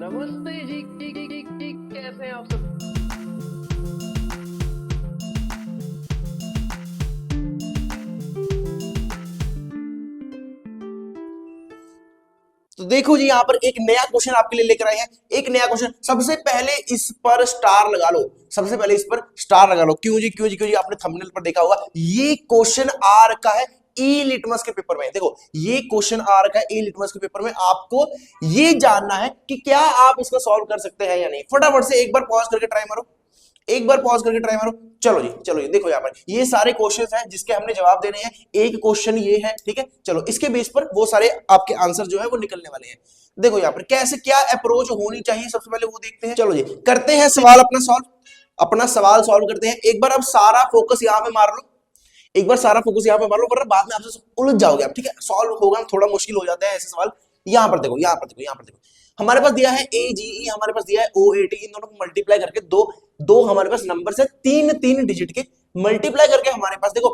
नमस्ते जी, कैसे हैं आप सब। तो देखो जी, यहां पर एक नया क्वेश्चन आपके लिए लेकर आए हैं। एक नया क्वेश्चन, सबसे पहले इस पर स्टार लगा लो। सबसे पहले इस पर स्टार लगा लो। क्यों जी, क्यों जी, क्यों जी? आपने थंबनेल पर देखा होगा, ये क्वेश्चन आ रखा है ई लिटमस के पेपर में। देखो, ये क्वेश्चन आ रखा है ई लिटमस के पेपर में। आपको ये जानना है कि क्या आप इसको सॉल्व कर सकते हैं या नहीं। फटाफट से एक बार पॉज करके ट्राई मारो, एक बार पॉज करके ट्राई मारो। चलो जी, चलो जी, देखो यहाँ पर ये सारे क्वेश्चंस हैं जिसके हमने जवाब देने हैं। एक क्वेश्चन ये है, ठीक है। चलो, इसके बेस पर वो सारे आपके आंसर जो है वो निकलने वाले हैं। देखो यहाँ पर कैसे क्या अप्रोच होनी चाहिए, सबसे पहले वो देखते हैं। चलो जी, करते हैं सवाल अपना सॉल्व, अपना सवाल सॉल्व करते हैं। एक बार अब सारा फोकस यहाँ पे मार लो, एक बार सारा फोकस यहाँ पे मार लो, वरना बाद में आपसे उलझ जाओगे आप, ठीक है। सॉल्व होगा थोड़ा मुश्किल हो जाता है ऐसे सवाल। यहाँ पर देखो, यहाँ पर देखो, यहाँ पर देखो, हमारे पास दिया है ए जी ई, हमारे पास दिया है ओ ए टी। इन दोनों को मल्टीप्लाई करके दो दो हमारे पास नंबर है, तीन तीन डिजिट के मल्टीप्लाई करके हमारे पास देखो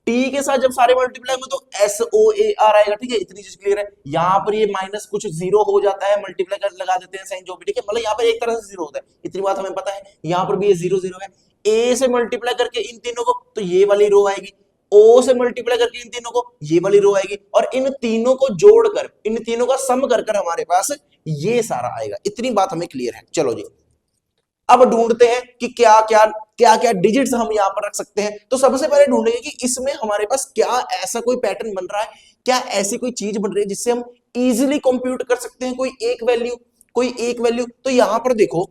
टी के साथ जब सारे मल्टीप्लाई होंगे तो एस ओ ए आर आएगा, ठीक है। इतनी चीज क्लियर है। यहाँ पर ये माइनस कुछ जीरो हो जाता है, मल्टीप्लाई कर लगा देते हैं साइन जो भी, ठीक है। मतलब यहाँ पर एक तरह से जीरो होता है, इतनी बात हमें पता है। यहाँ पर भी ये जीरो जीरो है। ए से मल्टीप्लाई करके इन तीनों को तो ये वाली रो आएगी, ओ से मल्टीप्लाई करके इन तीनों को ये वाली रो आएगी, और इन तीनों को जोड़कर, इन तीनों का सम कर कर हमारे पास ये सारा आएगा। इतनी बात हमें क्लियर है। चलो जी, अब ढूंढते हैं कि क्या क्या क्या क्या डिजिट्स हम यहां पर रख सकते हैं। तो सबसे पहले ढूंढेंगे कि इसमें हमारे पास क्या ऐसा कोई पैटर्न बन रहा है, क्या ऐसी कोई चीज बन रही है जिससे हम इजीली कंप्यूट कर सकते हैं कोई एक वैल्यू, कोई एक वैल्यू। तो यहां पर देखो,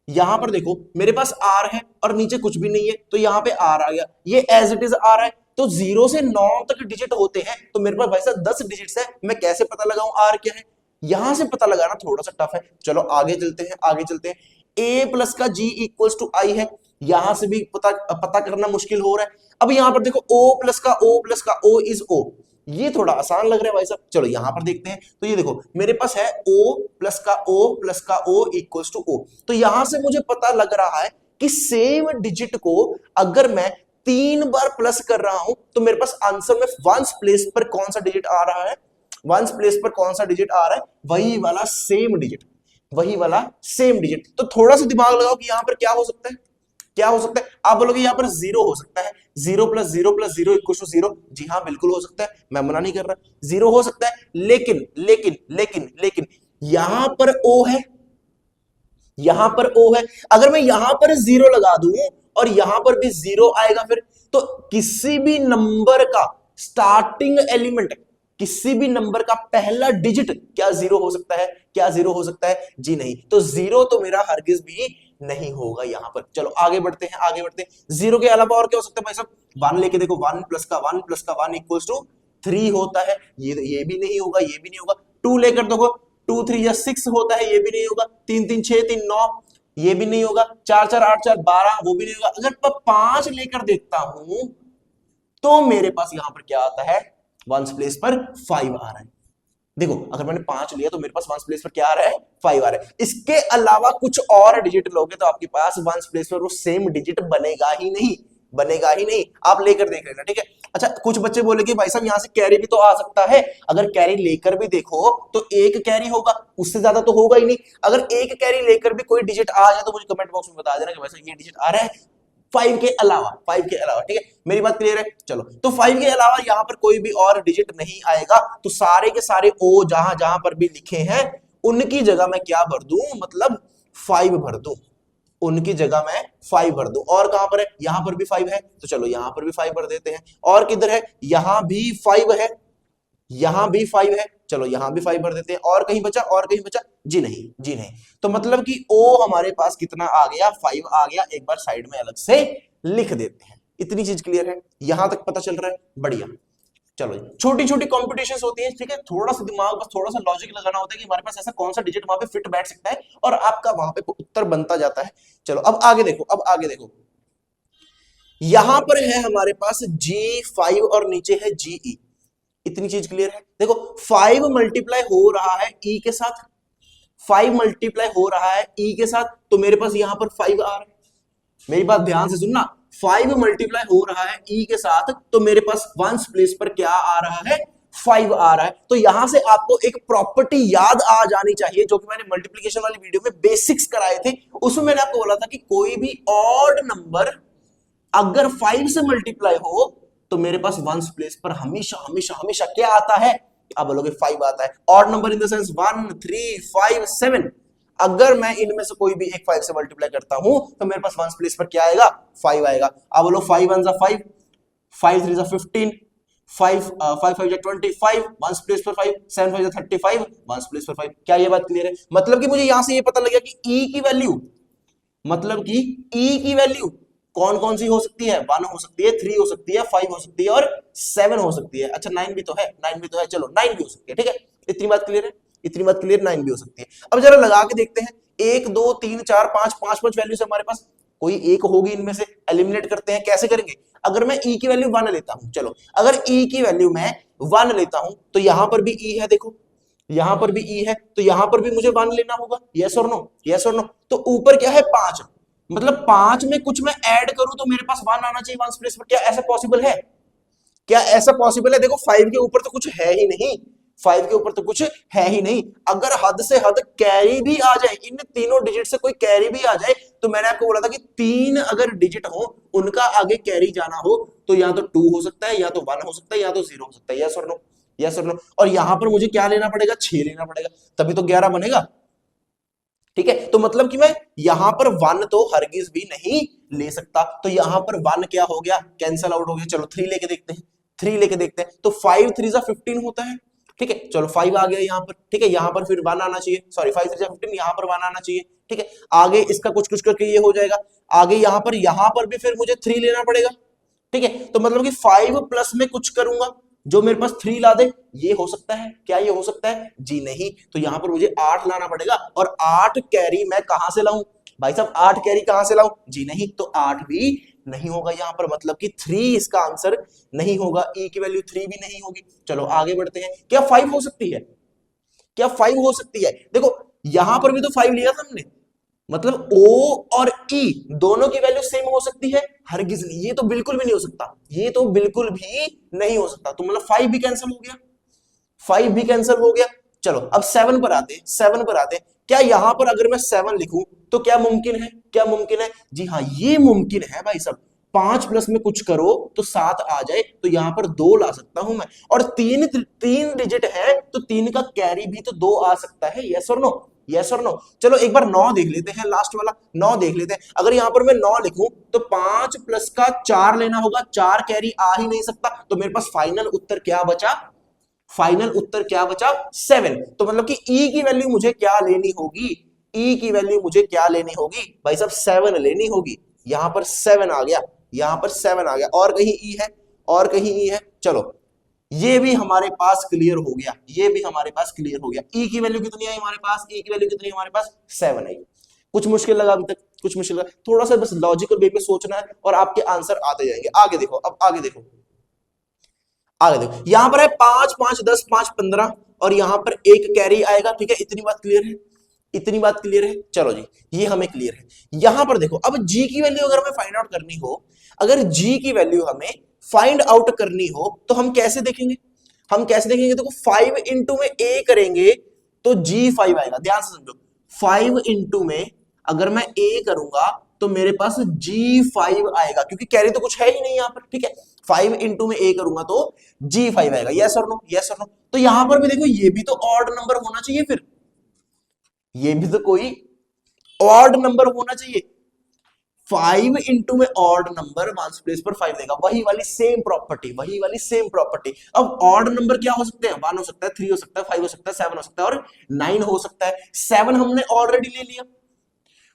यहां पर देखो मेरे पास आर है और नीचे कुछ भी नहीं है, तो यहां पे आर आ गया। ये एज इट इज आ रहा है। तो 0 से 9 तक डिजिट होते हैं, तो मेरे पास भाई साहब 10 डिजिट्स है। मैं कैसे पता लगाऊं आर क्या है? यहां से पता लगाना थोड़ा सा टफ है। चलो आगे चलते हैं, आगे चलते हैं। ए प्लस का जी इक्वल्स टू आई है, यहां से भी पता पता करना मुश्किल हो रहा है। अब यहां पर देखो ओ प्लस का ओ प्लस का ओ इज ओ, ये थोड़ा आसान लग रहा है भाई साहब। चलो यहां पर देखते हैं। तो ये देखो मेरे पास है ओ प्लस का ओ प्लस का ओ इक्वल्स टू ओ। तो यहां से मुझे पता लग रहा है कि सेम डिजिट को अगर मैं 3 बार प्लस कर रहा हूं तो मेरे पास आंसर में वंस प्लेस पर कौन सा डिजिट आ रहा है, वंस प्लेस पर कौन सा डिजिट आ रहा है, वही वाला सेम डिजिट, वही वाला सेम डिजिट। तो थोड़ा सा दिमाग लगाओ कि यहां पर क्या हो सकता है, क्या हो सकता है। आप बोलोगे यहां पर जीरो हो सकता है, zero plus zero equal to zero. जी हाँ, बिल्कुल हो सकता है, मैं मना नहीं कर रहा, जीरो हो सकता है। लेकिन लेकिन लेकिन लेकिन यहां पर ओ है, यहां पर ओ है। अगर मैं यहां पर जीरो लगा दूं और यहां पर भी जीरो आएगा फिर, तो किसी भी नंबर का स्टार्टिंग एलिमेंट, किसी भी नंबर का पहला डिजिट क्या जीरो हो सकता है? क्या जीरो हो सकता है? जी नहीं। तो जीरो तो मेरा हरगिज भी नहीं होगा यहां पर। चलो आगे बढ़ते हैं, आगे बढ़ते हैं। जीरो के अलावा और क्या हो सकता है भाई साहब? वन लेके देखो, वन प्लस का वन इक्वल्स टू 3 होता है, ये भी नहीं होगा, ये भी नहीं होगा। टू लेकर देखो, 2 3 या 6 होता है, ये भी नहीं होगा। 3 3 6 3 9, ये भी नहीं होगा। 4 4 8 4 12, वो भी नहीं होगा। अगर मैं 5 लेकर देखता हूं तो मेरे पास यहां पर क्या आता है? वंस प्लेस पर 5 आ रहा है। देखो अगर मैंने 5 लिया तो मेरे पास वंस प्लेस पर क्या आ रहा है? 5 आ रहा है। इसके अलावा कुछ और डिजिट लोगे तो आपके पास वंस प्लेस पर वो सेम डिजिट बनेगा ही नहीं, बनेगा ही नहीं। आप लेकर देख लेना, ठीक है। अच्छा, कुछ बच्चे बोलेंगे भाई साहब यहां से कैरी भी तो आ सकता है। अगर कैरी लेकर भी देखो तो एक कैरी होगा, उससे ज्यादा तो होगा ही नहीं। अगर एक कैरी लेकर भी कोई डिजिट आ जाए तो मुझे कमेंट बॉक्स में बता देना कि भाई साहब ये डिजिट आ रहा है 5 के अलावा, 5 के अलावा, ठीक है। मेरी बात क्लियर है? चलो, तो 5 के अलावा यहां पर कोई भी और डिजिट नहीं आएगा। तो सारे के सारे ओ जहां जहां पर भी लिखे हैं उनकी जगह मैं क्या भर दूं? मतलब 5 भर दूं, उनकी जगह मैं 5 भर दूं। और कहां पर है? यहां पर भी 5 है, तो चलो यहां पर भी 5 भर देते हैं। और किधर है? यहां भी 5 है, यहां भी 5 है, चलो यहां भी 5 भर देते हैं। और कहीं बचा? और कहीं बचा? जी नहीं, जी नहीं। तो मतलब कि ओ हमारे पास कितना आ गया? 5 आ गया। एक बार साइड में अलग से लिख देते हैं। इतनी चीज क्लियर है? यहां तक पता चल रहा है? बढ़िया। चलो, छोटी छोटी कॉम्पिटिशन होती है, ठीक है। थोड़ा सा दिमाग, बस थोड़ा सा लॉजिक लगाना होता है कि हमारे पास ऐसा कौन सा डिजिट वहां पे फिट बैठ सकता है, और आपका वहां पे उत्तर बनता जाता है। चलो अब आगे देखो, अब आगे देखो। यहां पर है हमारे पास G5 और नीचे है GE। इतनी चीज क्लियर है? देखो 5 मल्टीप्लाई हो रहा है ई के साथ, 5 मल्टीप्लाई हो रहा है ई के साथ, तो मेरे पास यहां पर 5 आ रहा है। मेरी बात ध्यान से सुनना, 5 मल्टीप्लाई हो रहा है ई के साथ, तो मेरे पास वंस प्लेस पर क्या आ रहा है? 5 आ रहा है। तो यहां से आपको एक प्रॉपर्टी याद आ जानी चाहिए जो कि मैंने मल्टीप्लिकेशन वाली वीडियो में बेसिक्स कराए थे। उसमें मैंने आपको बोला था कि कोई भी ऑड नंबर अगर 5 से मल्टीप्लाई हो तो मेरे पास वंस प्लेस पर हमेशा हमेशा हमेशा क्या आता है, आप बोलोगे 5 आता है। Odd number in the sense 1 3 5 7, अगर मैं इनमें से कोई भी एक 5 से मल्टीप्लाई करता हूं तो मेरे पास वंस प्लेस पर क्या आएगा, 5 आएगा। आप बोलो 5 1 5, 5 3 15, 5 5 5 25, वंस प्लेस पर 5, 7 5 35, वंस प्लेस पर 5। क्या ये बात क्लियर है? मतलब कि मुझे यहां से ये पता लग गया कि ई की वैल्यू, मतलब कि ई की वैल्यू कौन कौन सी हो सकती है, 1 हो सकती है, 3 हो सकती है, 5 हो सकती है और 7 हो सकती है। अच्छा 9 भी तो है, 9 भी तो है, चलो 9 भी हो सकती है। ठीक है, इतनी बात क्लियर है, इतनी बात क्लियर, 9 भी हो सकती है। अब जरा लगा के देखते हैं, 1 2 3 4 5 5 वैल्यू से हमारे पास कोई एक होगी इनमें से, एलिमिनेट करते हैं। कैसे करेंगे? अगर मैं ई की वैल्यू 1 लेता हूं, चलो अगर ई की वैल्यू मैं 1 लेता हूं तो यहां पर भी ई है, देखो यहां पर भी ई है, तो यहां पर भी मुझे 1 लेना होगा। यस और नो, यस और नो। तो ऊपर क्या है 5, मतलब 5 में कुछ मैं ऐड करूं तो मेरे पास 1 आना चाहिए वंस प्लेस पर। क्या ऐसा पॉसिबल है? क्या ऐसा पॉसिबल है? देखो 5 के ऊपर तो कुछ है ही नहीं, 5 के ऊपर तो कुछ है ही नहीं। अगर हद से हद कैरी भी आ जाए, इन तीनों डिजिट से कोई कैरी भी आ जाए, तो मैंने आपको बोला था कि 3 अगर डिजिट हो उनका आगे कैरी जाना हो तो या तो 2 हो सकता है, या तो 1 हो सकता है, या तो 0 हो सकता है। यस और नो, यस और नो। और यहां पर मुझे क्या लेना पड़ेगा? 6 लेना पड़ेगा, तभी तो 11 बनेगा। ठीक है, तो मतलब कि मैं यहां पर 1 तो हरगिज भी नहीं ले सकता, तो यहां पर 1 क्या हो गया, कैंसल आउट हो गया। चलो 3 लेके देखते हैं, 3 लेके देखते हैं। तो 5 3 15 होता है। ठीक है, चलो 5 आ गया यहां पर। ठीक है, यहां पर फिर 1 आना चाहिए, सॉरी 5 3 15, यहां पर 1 आना चाहिए। ठीक है, आगे इसका कुछ कुछ करके ये हो जाएगा। आगे यहां पर भी फिर मुझे 3 लेना पड़ेगा। ठीक है, तो मतलब कि 5 प्लस में कुछ करूंगा जो मेरे पास 3 ला दे, ये हो सकता है। क्या ये हो सकता है? जी नहीं। तो यहां पर मुझे 8 लाना पड़ेगा, और 8 कैरी मैं कहां से लाऊं भाई साहब? 8 कैरी कहां से लाऊं? जी नहीं, तो 8 भी नहीं होगा यहां पर, मतलब कि 3 इसका आंसर नहीं होगा। ई की वैल्यू 3 भी नहीं होगी। चलो आगे बढ़ते हैं। क्या 5 हो सकती है? क्या 5 हो सकती है? देखो यहां पर भी तो 5 लिया था हमने, मतलब O और E दोनों की वैल्यू सेम हो सकती है? हरगिज नहीं, ये तो बिल्कुल भी नहीं हो सकता, ये तो बिल्कुल भी नहीं हो सकता। तो मतलब 5 भी कैंसिल हो गया, 5 भी कैंसिल हो गया। चलो अब 7 पर आते हैं, 7 पर आते हैं। क्या यहां पर अगर मैं 7 लिखूं तो क्या मुमकिन है? क्या मुमकिन है? जी हाँ, ये मुमकिन है भाई साहब। 5 प्लस में कुछ करो तो 7 आ जाए, तो यहां पर 2 ला सकता हूं मैं। और 3 डिजिट है तो 3 का कैरी भी तो 2 आ सकता है। यस और नो, यस और नो। चलो एक बार 9 देख लेते हैं, लास्ट वाला 9 देख लेते हैं। अगर यहां पर मैं 9 लिखूं तो 5 प्लस का 4 लेना होगा, 4 कैरी आ ही नहीं सकता, तो मेरे पास फाइनल उत्तर क्या बचा? फाइनल उत्तर क्या बचा? 7। तो मतलब कि ई की वैल्यू मुझे क्या लेनी होगी? ई की वैल्यू मुझे क्या लेनी होगी भाई साहब? 7 लेनी होगी। यहां पर 7 आ गया, यहां पर 7 आ गया, और कहीं ई है, और कहीं ई है। चलो ये भी हमारे पास क्लियर हो गया, ये भी हमारे पास क्लियर हो गया। ई की वैल्यू कितनी आई हमारे पास? ई की वैल्यू कितनी हमारे पास? 7 आई। कुछ मुश्किल लगा अभी तक? कुछ मुश्किल लगा? थोड़ा सा बस लॉजिकल वे पे सोचना है और आपके आंसर आते जाएंगे। आगे देखो, अब आगे देखो, आगे देखो। यहां पर है 5 5 10 5 15, और यहां पर एक कैरी आएगा। ठीक है, इतनी बात क्लियर है, इतनी बात क्लियर है। चलो जी, ये हमें क्लियर है। यहां पर देखो, अब जी की वैल्यू अगर हमें फाइंड आउट करनी हो, अगर जी की वैल्यू हमें फाइंड आउट करनी हो तो हम कैसे देखेंगे? हम कैसे देखेंगे? देखो 5 इंटू में ए करेंगे तो जी 5 आएगा। ध्यान से समझो, 5 इंटू में अगर मैं ए करूंगा तो मेरे पास G5 आएगा, क्योंकि कैरी तो कुछ है ही नहीं यहां पर। ठीक है, 5 इंटू में ए करूंगा तो G5 आएगा। यस और नो, यस और नो। तो यहां पर भी देखो, ये भी तो ऑड नंबर होना चाहिए, फिर ये भी तो कोई ऑड नंबर होना चाहिए। 5 इंटू में ऑड नंबर वंस प्लेस पर 5 देगा, वही वाली सेम प्रॉपर्टी, वही वाली सेम प्रॉपर्टी। अब ऑड नंबर क्या हो सकते हैं? 1 हो सकता है, 3 हो सकता है, 5 हो सकता है, 7 हो सकता है और 9 हो सकता है। 7 हमने ऑलरेडी ले लिया,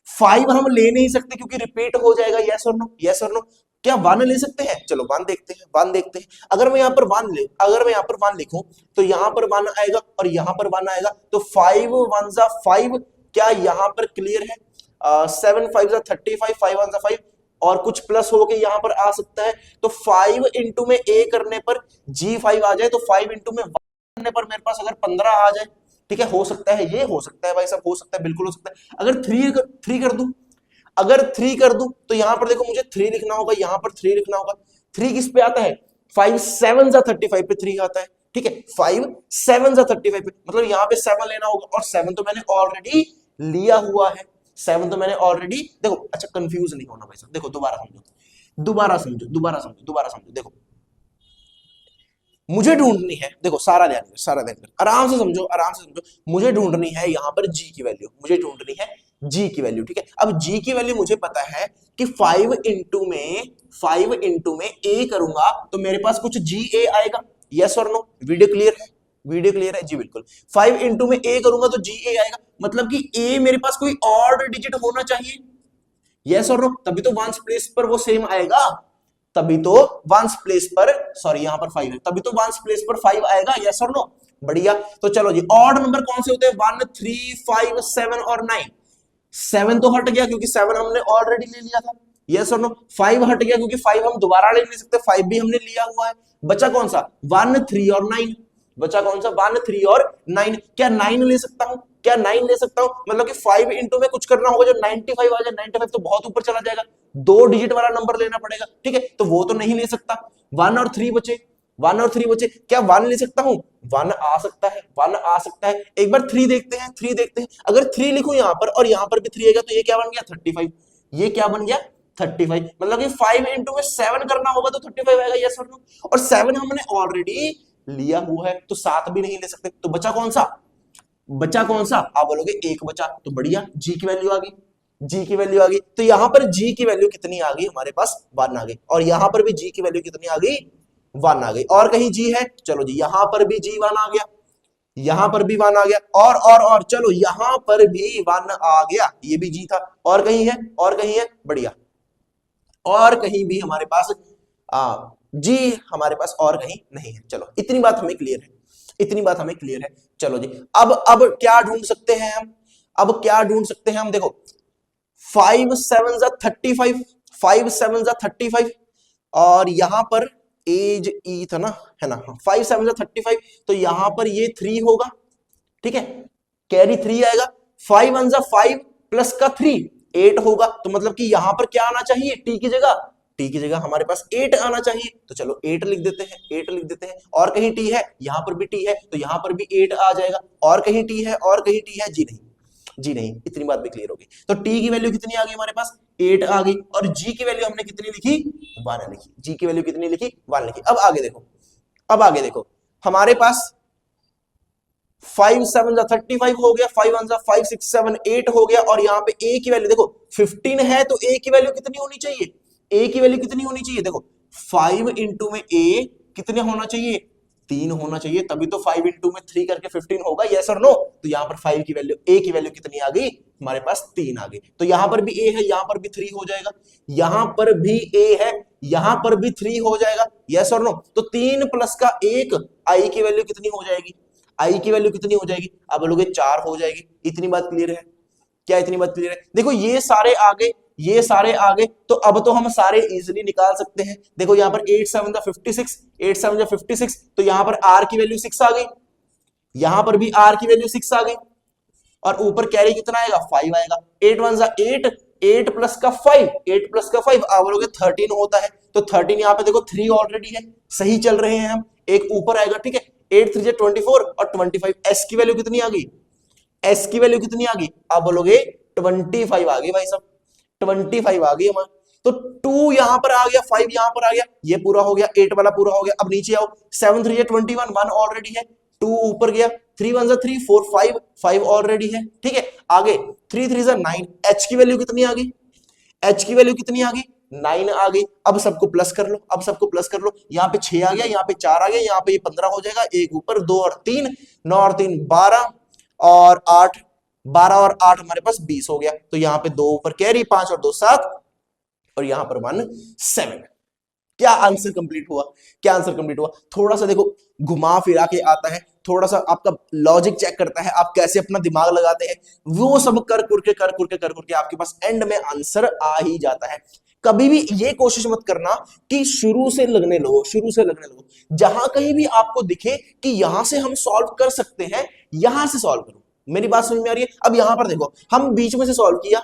5 हम ले नहीं सकते क्योंकि रिपीट हो जाएगा। यस और नो, यस और नो। क्या 1 ले सकते हैं? चलो 1 देखते हैं, 1 देखते हैं। अगर मैं यहां पर 1 ले, अगर मैं यहां पर 1 लिखूं तो यहां पर 1 आएगा और यहां पर 1 आएगा, तो 5 1 जा 5। क्या यहां पर क्लियर है? 7 5 जा 35, 5 1 जा 5, और कुछ प्लस होके यहां पर आ सकता है। तो 5 इंटू में ए करने पर G5 आ जाए, तो 5 इंटू में 1 करने पर मेरे पास अगर 15 आ जाए। ठीक है, हो सकता है, ये हो सकता है भाई साहब, हो सकता है, बिल्कुल हो सकता है। अगर 3 कर दूं, अगर 3 कर दूं तो यहां पर देखो मुझे 3 लिखना होगा, यहां पर 3 लिखना होगा। 3 किस पे आता है? 5 7 जा 35 पे 3 आता है। ठीक है, 5 7 जा 35 पे, मतलब यहाँ पे 7 लेना होगा, और 7 तो मैंने ऑलरेडी लिया हुआ है, 7 तो मैंने ऑलरेडी, देखो अच्छा कंफ्यूज नहीं होना भाई साहब, देखो दोबारा समझो, दोबारा समझो, दोबारा समझो, दोबारा समझो, देखो मुझे ढूंढनी है, देखो सारा ध्यान दो, सारा ध्यान दो, आराम से समझो, आराम से समझो, मुझे ढूंढनी है यहाँ पर जी की वैल्यू, मुझे ढूंढनी है जी की वैल्यू, ठीक है। अब जी की वैल्यू मुझे पता है कि 5 इंटू में ए करूंगा तो मेरे पास कुछ जी ए आएगा, यस और नो, वीडियो क्लियर है, वीडियो क्लियर है जी बिल्कुल। 5 इंटू में ए करूंगा तो जी ए आएगा, मतलब कि ए मेरे पास कोई ऑड डिजिट होना चाहिए, यस और नो, तभी तो वंस प्लेस पर वो सेम आएगा, तभी तो वंस प्लेस पर, सॉरी यहां पर 5 है, तभी तो वंस प्लेस पर 5 आएगा, यस और नो, बढ़िया। तो चलो जी, ऑड नंबर कौन से होते हैं, 1 3 5 7 और 9, 7 तो हट गया क्योंकि 7 हमने ऑलरेडी ले लिया था, यस और नो, 5 हट गया क्योंकि 5 हम दोबारा ले नहीं सकते, 5 भी हमने लिया हुआ है, बचा कौन सा 1 3 और 9, बचा कौन सा 1 3 और 9, क्या 9 ले सकता हूं, क्या 9 ले सकता हूं, मतलब कि 5 इंटू में कुछ करना होगा जो 95 आ जाए, 95 तो बहुत ऊपर चला जाएगा, 2 डिजिट वाला नंबर लेना पड़ेगा, ठीक है, तो वो तो नहीं ले सकता, 1 और 3 बचे, 1 और 3 बचे, क्या 1 ले सकता हूं, 1 आ सकता है, 1 आ सकता है, एक बार 3 देखते हैं, 3 देखते हैं, अगर 3 लिखूं यहां पर और यहां पर भी 3 आएगा तो ये क्या बन गया 35, ये क्या बन गया 35, मतलब कि 5 इंटू में 7 करना होगा तो 35 आएगा, यस और नो, और 7 हमने ऑलरेडी लिया हुआ है तो 7 भी नहीं ले सकते, तो बचा कौन सा, बचा कौन सा, आप बोलोगे 1 बचा, तो बढ़िया, जी की वैल्यू आ गई, जी की वैल्यू आ गई, तो यहां पर जी की वैल्यू कितनी आ गई हमारे पास 1 आ गई, और यहां पर भी जी की वैल्यू कितनी आ गई 1 आ गई, और कहीं जी है, चलो जी यहां पर भी जी 1 आ गया, यहां पर भी 1 आ गया, और चलो यहां पर भी 1 आ गया, ये भी जी था, और कहीं है, और कहीं है, बढ़िया, और कहीं भी हमारे पास जी हमारे पास और कहीं नहीं है, चलो इतनी बात हमें क्लियर है, इतनी बात हमें क्लियर है, चलो जी अब क्या ढूंढ सकते हैं हम, अब क्या ढूंढ सकते हैं हम, देखो 5 7 जा 35, 5 7 जा 35, और यहां पर एज ई था ना, है ना, 5 7 जा 35, तो यहां पर ये 3 होगा, ठीक है, कैरी 3 आएगा, 5 1 जा 5 प्लस का 3 8 होगा, तो मतलब कि यहां पर क्या आना चाहिए, टी की जगह, टी की जगह हमारे पास 8 आना चाहिए, तो चलो 8 लिख देते हैं, 8 लिख देते हैं, और कहीं टी है, यहां पर भी टी है, तो यहां पर भी 8 आ जाएगा, और कहीं टी है, और कहीं टी है, जी नहीं, जी नहीं, इतनी बात भी क्लियर होगी, तो टी की वैल्यू कितनी आ गई हमारे पास 8 आ गई, और जी की वैल्यू हमने कितनी लिखी 1 लिखी, जी की वैल्यू कितनी लिखी 1 लिखी। अब आगे देखो, अब आगे देखो, हमारे पास 5 7 जा 35 हो गया, 5 1 जा 5 6 7 8 हो गया, और यहाँ पे a की वैल्यू देखो 15 है, तो a की वैल्यू कितनी होनी चाहिए, a की वैल्यू कितनी होनी चाहिए, देखो 5 इंटू में a कितने होना चाहिए 3 होना चाहिए, तभी तो 5 इंटू में 3 करके 15 होगा, यस और नो, तो यहाँ पर 5 की वैल्यू a की वैल्यू कितनी आ गई हमारे पास 3 आ गई, तो यहां पर भी a है, यहां पर भी 3 हो जाएगा, यहां पर भी a है, यहां पर भी 3 हो जाएगा, यस और नो, तो 3 प्लस का 1 i की वैल्यू कितनी हो जाएगी, आई की वैल्यू कितनी हो जाएगी, अब बोलोगे 4 हो जाएगी, इतनी बात क्लियर है, क्या इतनी बात क्लियर है, देखो ये सारे आगे, ये सारे आगे, तो अब तो हम सारे इजीली निकाल सकते हैं, देखो यहाँ पर 8 7 जा 56, 8 7 जा 56, तो यहाँ पर r की वैल्यू 6 आ गई, यहां पर भी r की वैल्यू 6 आ गई, और ऊपर कैरी कितना आएगा 5 आएगा, 8 1 जा 8, 8 प्लस का 5, 8 प्लस का 5, आप बोलोगे 13 होता है, तो 13 यहाँ पे देखो 3 ऑलरेडी है, सही चल रहे हैं हम, एक ऊपर आएगा, ठीक है, 8 3 24 और 25, s की वैल्यू कितनी आ गई, s की वैल्यू कितनी आ गई, आप बोलोगे 25 आ गई भाई साहब, 25 आ गई हमारे, तो 2 यहां पर आ गया, 5 यहां पर आ गया, ये पूरा हो गया, 8 वाला पूरा हो गया, अब नीचे आओ, 7 3 21, 1 ऑलरेडी है, 2 ऊपर गया, 3 1 3 4 5, 5 ऑलरेडी है, ठीक है, आगे 3 3 9, h की वैल्यू कितनी आ गई, h की वैल्यू कितनी आ गई 9 आ गई, अब सबको प्लस कर लो, अब सबको प्लस कर लो, यहाँ पे 6 आ गया, यहाँ पे 4 आ गया, यहाँ पे ये 15 हो जाएगा, एक ऊपर 2 और 3, 9 और 3 12 और 8, 12 और 8 हमारे पास 20 हो गया, तो यहाँ पे 2 ऊपर कैरी, 5 और 2 7, और यहाँ पर 1 7, क्या आंसर कंप्लीट हुआ, क्या आंसर कंप्लीट हुआ, थोड़ा सा देखो घुमा फिरा के आता है, थोड़ा सा आपका लॉजिक चेक करता है, आप कैसे अपना दिमाग लगाते हैं, वो सब कर करके आपके पास एंड में आंसर आ ही जाता है। कभी भी ये कोशिश मत करना कि शुरू से लगने लो, शुरू से लगने लो, जहां कहीं भी आपको दिखे कि यहां से हम सॉल्व कर सकते हैं, यहां से सॉल्व करो, मेरी बात समझ में आ रही है। अब यहां पर देखो, हम बीच में से सॉल्व किया,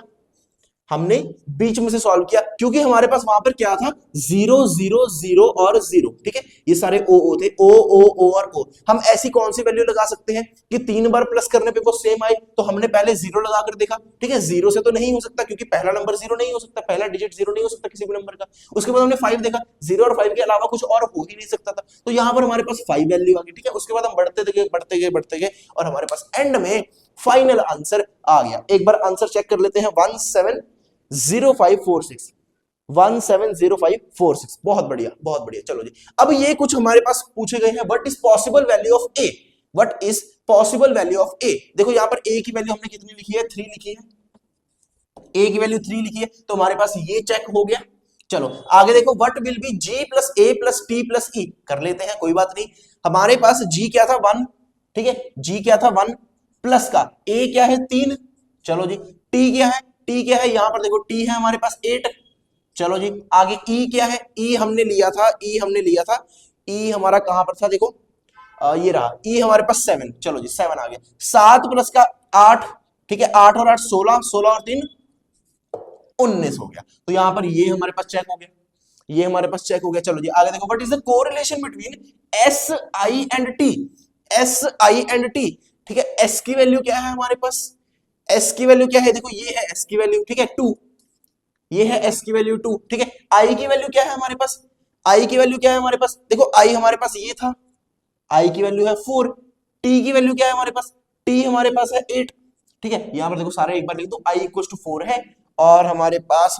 हमने बीच में से सॉल्व किया क्योंकि हमारे पास वहां पर क्या था 0 0 0 और 0, ठीक है, ये सारे ओ थे, ओ और ओ। हम ऐसी कौन सी वैल्यू लगा सकते हैं कि 3 बार प्लस करने पे वो सेम आए? तो हमने पहले 0 लगाकर देखा, ठीक है, 0 से तो नहीं हो सकता क्योंकि पहला नंबर 0 नहीं हो सकता, पहला डिजिट 0 नहीं हो सकता किसी भी नंबर का। उसके बाद हमने 5 देखा, 0 और 5 के अलावा कुछ और हो ही नहीं सकता था, तो यहां पर हमारे पास 5 वैल्यू आ गई, ठीक है। उसके बाद हम बढ़ते गए और हमारे पास एंड में फाइनल आंसर आ गया। एक बार आंसर चेक कर लेते हैं, 170546, 170546। बहुत बढ़िया, बहुत बढ़िया। चलो जी, अब ये कुछ हमारे पास पूछे गए हैं, what is possible value of A, what is possible value of A. देखो यहां पर ए की वैल्यू हमने कितनी लिखी है? 3 लिखी है, ए की वैल्यू 3 लिखी है, तो हमारे पास ये चेक हो गया। चलो आगे देखो, what will be G plus A plus T plus E, कर लेते हैं, कोई बात नहीं। हमारे पास जी क्या था? 1, ठीक है, जी क्या था? 1 प्लस का ए क्या है? 3, चलो जी। टी क्या है? टी क्या है? यहां पर देखो टी है हमारे पास 8, चलो जी। आगे ई क्या है? ई हमने लिया था, ई हमारा कहां पर था? देखो ये रहा, ई हमारे पास 7, चलो जी 7 आ गया। 7 प्लस का 8, ठीक है, 8 और 8 16, 16 और 3 19 हो गया। तो यहां पर ये हमारे पास चेक हो गया, ये हमारे पास चेक हो गया। चलो जी आगे देखो, what is the correlation between S I and T, S I and T, ठीक है। एस की वैल्यू क्या है हमारे पास? एस की वैल्यू क्या है? देखो ये है एस की वैल्यू, ठीक है, 2, ये है एस की वैल्यू 2, ठीक है। आई की वैल्यू क्या है हमारे पास? आई की वैल्यू क्या है हमारे पास? देखो आई हमारे पास ये था, आई की वैल्यू है 4। टी की वैल्यू क्या है हमारे पास? टी हमारे पास है 8, ठीक है। यहां पर देखो सारे एक बार लिख दो, आई इक्वल टू 4 है और हमारे पास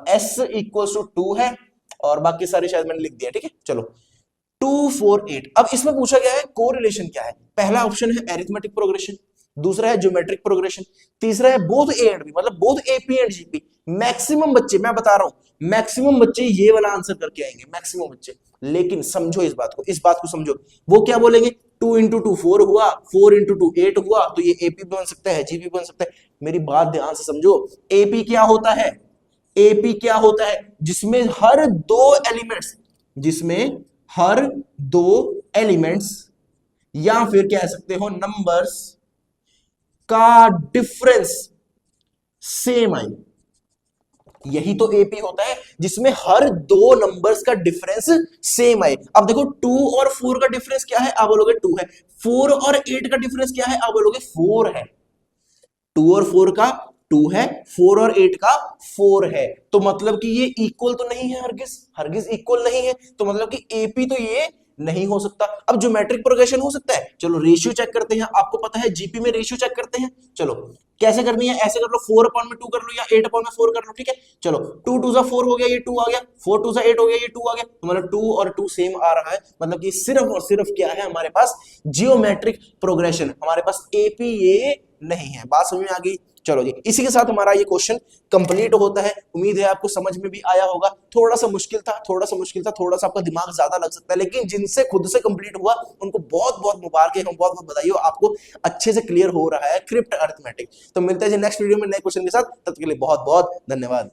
एस इक्वल टू 2 है और बाकी सारे शायद मैंने लिख दिया, ठीक है। चलो 2 4 8। अब इसमें पूछा गया है कोरिलेशन क्या है। पहला ऑप्शन है एरिथमेटिक प्रोग्रेशन, दूसरा है ज्योमेट्रिक प्रोग्रेशन, तीसरा है बोथ ए एंड बी, मतलब both AP and GP. Maximum बच्चे, मैं बता रहा हूं, मैक्सिमम बच्चे ये वाला आंसर करके आएंगे, मैक्सिमम बच्चे। लेकिन समझो इस बात को समझो, वो क्या बोलेंगे? 2 इंटू 2 4 हुआ, 4 इंटू 2 8 हुआ, तो ये एपी बन सकता है, जीपी बन सकता है। मेरी बात ध्यान से समझो, एपी क्या होता है? एपी क्या होता है? जिसमें हर दो एलिमेंट्स या फिर कह सकते हो नंबर्स का डिफरेंस सेम आए, यही तो एपी होता है, जिसमें हर दो नंबर्स का डिफरेंस सेम आए। अब देखो 2 और 4 का डिफरेंस क्या है? आप बोलोगे 2 है। 4 और 8 का डिफरेंस क्या है? आप बोलोगे 4 है। 2 और 4 का 2 है, 4 और 8 का 4 है, तो मतलब कि ये इक्वल तो नहीं है, हरगिज इक्वल नहीं है, तो मतलब कि एपी तो ये नहीं हो सकता। अब ज्योमेट्रिक प्रोग्रेशन हो सकता है, चलो रेशियो चेक करते हैं। आपको पता है जीपी में रेशियो चेक करते हैं, चलो कैसे करनी है? ऐसे कर लो, 4/2 कर लो या 8/4 कर लो, ठीक है। चलो 2 2 जा 4 हो गया, ये 2 आ गया, 4 2 जा 8 हो गया, ये 2 आ गया, तो मतलब 2 और 2 सेम आ रहा है, मतलब कि सिर्फ और सिर्फ क्या है हमारे पास? जियोमेट्रिक प्रोग्रेशन, हमारे पास एपी ये नहीं है। बात समझ में आ गई? चलो जी, इसी के साथ हमारा ये क्वेश्चन कंप्लीट होता है। उम्मीद है आपको समझ में भी आया होगा। थोड़ा सा मुश्किल था, थोड़ा सा आपका दिमाग ज्यादा लग सकता है, लेकिन जिनसे खुद से कंप्लीट हुआ उनको बहुत बहुत मुबारक, बहुत बहुत बधाई हो, आपको अच्छे से क्लियर हो रहा है क्रिप्ट अरिथमेटिक। तो मिलते हैं नेक्स्ट वीडियो में नए क्वेश्चन के साथ, तब तक के लिए बहुत बहुत धन्यवाद।